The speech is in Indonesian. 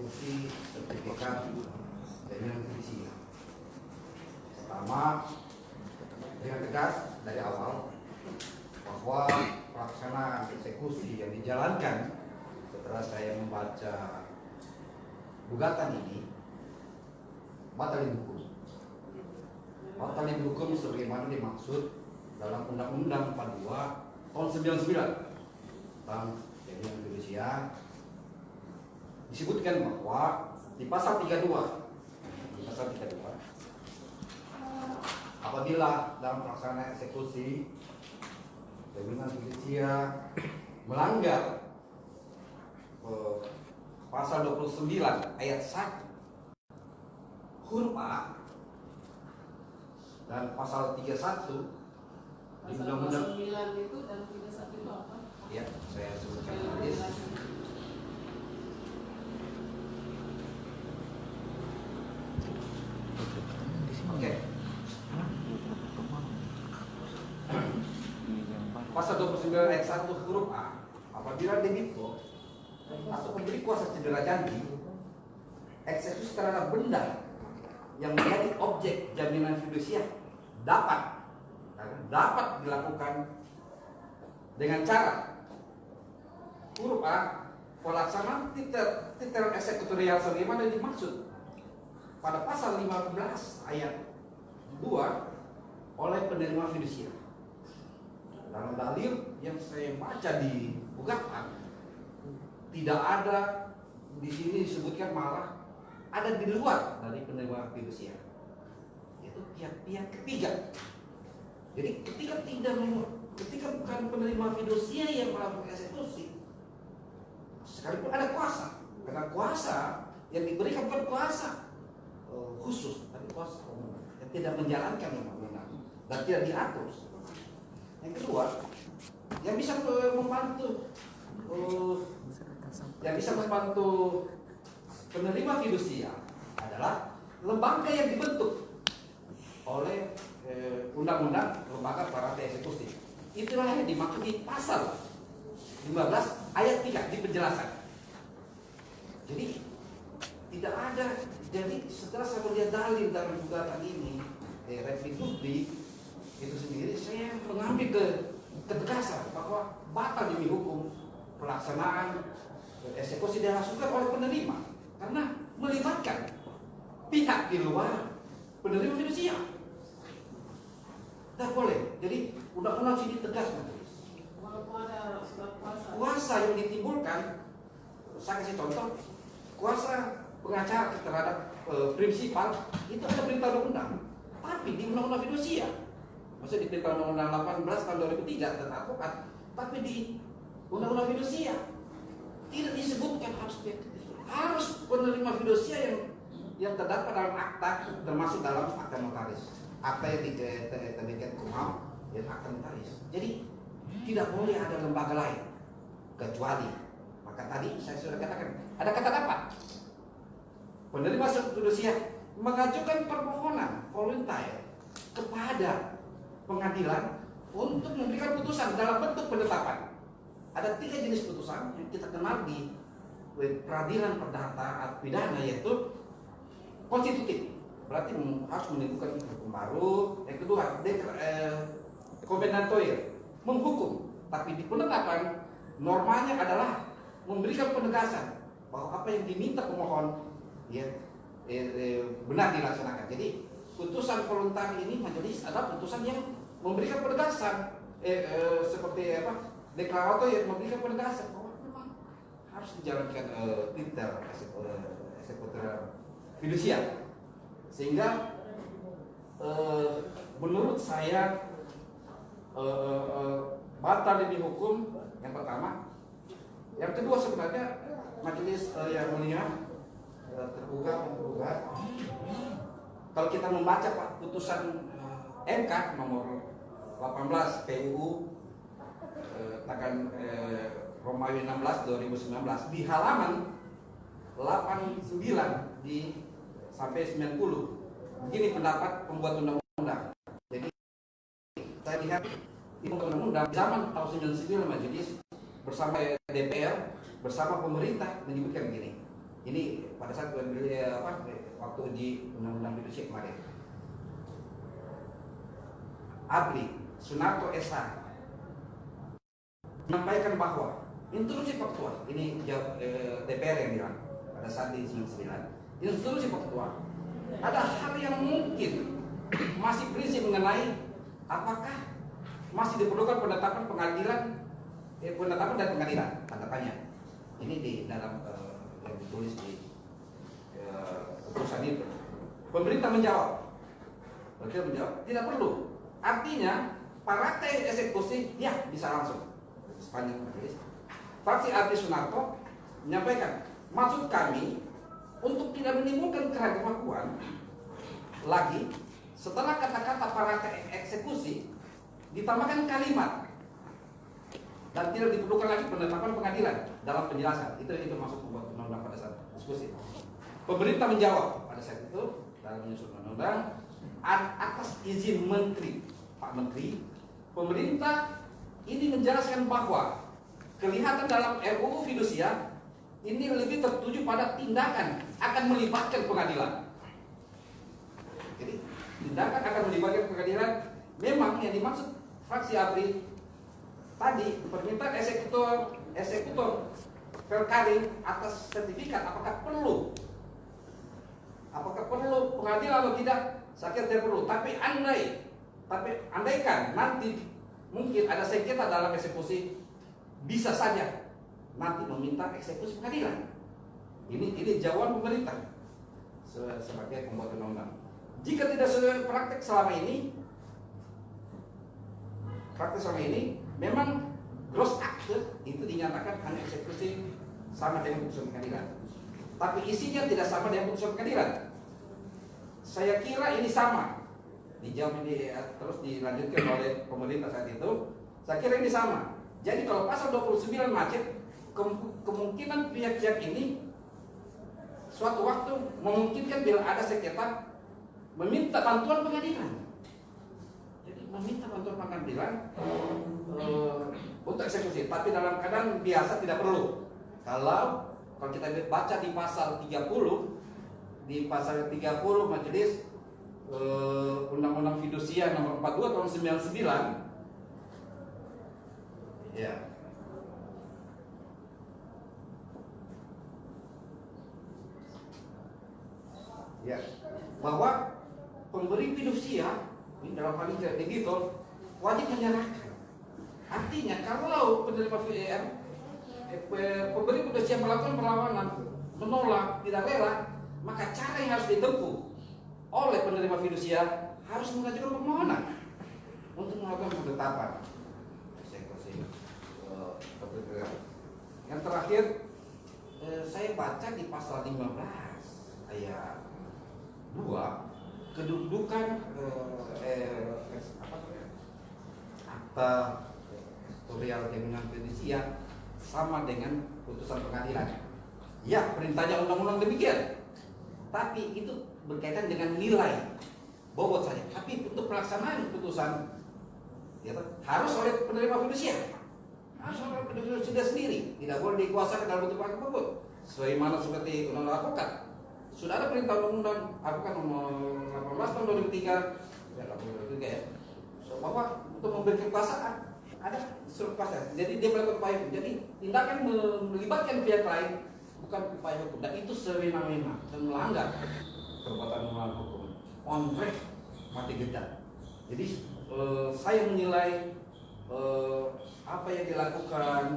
eksekusi sertifikat jaminan fidusia. Pertama, dengan tegas dari awal bahwa pelaksanaan eksekusi yang dijalankan setelah saya membaca gugatan ini batalin hukum. Batalin hukum sebagaimana dimaksud dalam Undang-Undang 42 tahun 99 tentang jaminan fidusia. Disebutkan bahwa di pasal 32 apabila dalam pelaksanaan eksekusi jaminan fidusia melanggar pasal 29 ayat 1 huruf A dan pasal 31 di Undang-Undang 9 itu dan 31 itu apa? Ya, saya sebutkan hadis. Oke. Pasal 29 ayat 1 huruf A, apabila debitur atau pemberi kuasa cedera janji eksekusi terhadap benda yang menjadi objek jaminan fidusia dapat dilakukan dengan cara huruf A, pelaksanaan titeran eksekutorial sebagaimana dimaksud pada pasal 15 ayat 2 oleh penerima fidusia. Dalam dalil yang saya baca di gugatan tidak ada di sini disebutkan, malah ada di luar dari penerima fidusia, yaitu pihak-pihak ketiga. Jadi ketika bukan penerima fidusia yang melakukan eksekusi, sekalipun ada kuasa, karena kuasa yang diberikan bukan kuasa khusus, tapi kuasa umum yang tidak menjalankan undang-undang dan tidak diatur. Yang kedua, yang bisa membantu penerima fidusia adalah lembaga yang dibentuk oleh undang-undang lembaga perangkat eksekusi. Itulah yang dimaksud di pasal 15 ayat 3 di penjelasan. Jadi tidak ada. Jadi setelah saya melihat dalil dalam gugatan ini, restitusi itu sendiri, saya mengambil ketegasan bahwa batal demi hukum pelaksanaan eksekusi dilakukan oleh penerima karena melibatkan pihak di luar penerima fidusia. Tidak boleh. Jadi undang-undang sini tegas, majelis. Walaupun ada surat kuasa yang ditimbulkan, saya kasih contoh, kuasa pengacara terhadap prinsipal itu ada perintah undang-undang, tapi di undang-undang fidusia, maksudnya di perintah undang-undang 18 tahun 2003 tentang advokat, tapi di undang-undang fidusia tidak disebutkan harus penerima fidusia yang terdapat dalam akta, termasuk dalam akta notaris, akta yang diterbitkan kumham dan akta notaris. Jadi tidak boleh ada lembaga lain kecuali, maka tadi saya sudah katakan ada kata dapat. Penerima fidusia mengajukan permohonan volunteer kepada pengadilan untuk memberikan putusan dalam bentuk penetapan. Ada 3 jenis putusan yang kita kenal di peradilan perdata pidana, yaitu konstitutif, berarti harus menimbulkan hukum baru. Yang kedua, kovenantoir, menghukum, tapi di penetapan normanya adalah memberikan penegasan bahwa apa yang diminta pemohon benar dilaksanakan. Jadi putusan voluntar ini majelis adalah putusan yang memberikan penegasan seperti apa, deklarator yang memberikan penegasan bahwa memang harus dijalankan titer eksekutor fidusia. Sehingga menurut saya batal demi hukum yang pertama. Yang kedua, sebenarnya majelis yang mulia tergugat, kalau kita membaca Pak putusan MK nomor 18 PUU tanggal Romawi 16 2019 di halaman 89 sampai 90, begini pendapat pembuat undang-undang. Jadi saya lihat di undang-undang zaman tahun 99 majelis bersama DPR bersama pemerintah menyebutkan begini, Ini pada saat waktu di Undang-Undang Fidusia kemarin. ABRI Sunarto SH menyampaikan bahwa instruksi faktual ini DPR yang bilang pada saat di 99, instruksi faktual ada hal yang mungkin masih prinsip mengenai apakah masih diperlukan penetapan penetapan dan pengadilan, tanda tanya. Ini di dalam yang ditulis di keputusan itu. Pemerintah menjawab tidak perlu. Artinya partai eksekusi ya bisa langsung sepanjang majelis. Fraksi ABRI Sunarto menyampaikan maksud kami untuk tidak menimbulkan keraguan lagi setelah kata-kata partai eksekusi ditambahkan kalimat dan tidak diperlukan lagi penetapan pengadilan dalam penjelasan. Itu maksud pembuat undang-undang pada saat diskusi. Pemerintah menjawab pada saat itu dalam menyusun undang-undang atas izin Menteri, Pak Menteri, pemerintah ini menjelaskan bahwa kelihatan dalam RUU Fidusia ini lebih tertuju pada tindakan akan melibatkan pengadilan. Jadi tindakan akan melibatkan pengadilan memang yang dimaksud fraksi ABRI tadi permintaan eksekutor perkara atas sertifikat apakah perlu pengadilan atau tidak, saya kira tidak perlu. Tapi andaikan nanti mungkin ada sengketa dalam eksekusi, bisa saja nanti meminta eksekusi pengadilan. Ini jawaban pemerintah sebagai pembuat undang-undang. Jika tidak sesuai praktek selama ini, memang gross akte itu dinyatakan hanya eksekusi sama dengan putusan pengadilan. Tapi isinya tidak sama dengan putusan pengadilan. Saya kira ini sama. Dijawab ini terus dilanjutkan oleh pemerintah saat itu. Saya kira ini sama. Jadi kalau pasal 29 macet, kemungkinan pihak-pihak ini suatu waktu memungkinkan bila ada sengketa meminta bantuan pengadilan. Jadi meminta bantuan pengadilan untuk eksekusi, tapi dalam keadaan biasa tidak perlu. Kalau kita baca di pasal 30, Majelis Undang-Undang Fidusia nomor 42 tahun 99, ya. Ya, bahwa pemberi fidusia ini dalam hal ini digital wajib menyerahkan. Artinya kalau penerima pemberi fidusia melakukan perlawanan, menolak, tidak rela, maka cara yang harus ditempuh oleh penerima fidusia harus mengajukan permohonan untuk melakukan penetapan eksekusi. Yang terakhir, saya baca di pasal 15 ayat 2, kedudukan akta tutorial jaminan fidusia sama dengan putusan pengadilan. Ya, perintahnya undang-undang demikian. Tapi itu berkaitan dengan nilai bobot saja. Tapi untuk pelaksanaan putusan ya, harus oleh penerima fidusia. Harus oleh penerima fidusia sendiri. Tidak boleh dikuasakan dalam bentuk apapun. Sebagaimana seperti undang-undang advokat. Sudah ada perintah undang-undang advokat nomor 18 tahun 2003. Ya, 2003 ya. So, bahwa untuk memberi kekuasaan ada surat kuasa. Jadi dia melakukan upaya hukum. Jadi tindakan melibatkan pihak lain bukan upaya hukum. Dan itu sewenang-wenang dan melanggar perbuatan melawan hukum. On break mati geda. Jadi saya menilai apa yang dilakukan